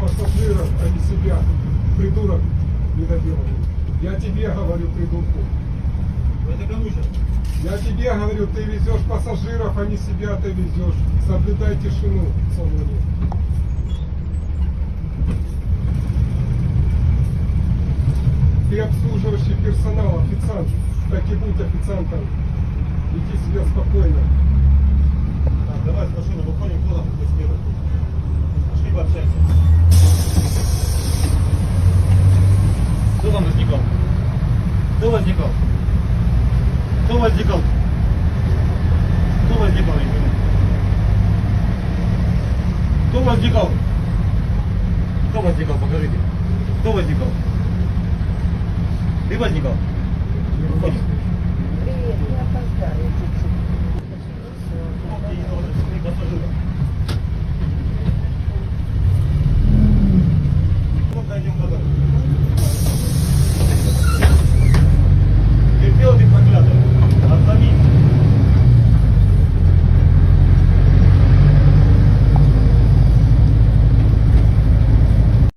пассажиров, а не себя. Придурок недоделанный. Я тебе говорю, придурку. Это кому сейчас? Я тебе говорю, ты везешь пассажиров, а не себя ты везешь. Соблюдай тишину в салоне. Ты обслуживающий персонал, официант. Так и будь официантом. Иди себе спокойно. Так, давай с машины выходим, кто там будет сделать? Пошли пообщаемся. Кто там возникал? Кто возникал? Кто возникал? Кто возникал, я не понимаю. Кто возникал? Кто возникал, покажите. Кто возникал? Ты возникал? Выходи. Привет, не опоздали. Пассажиров.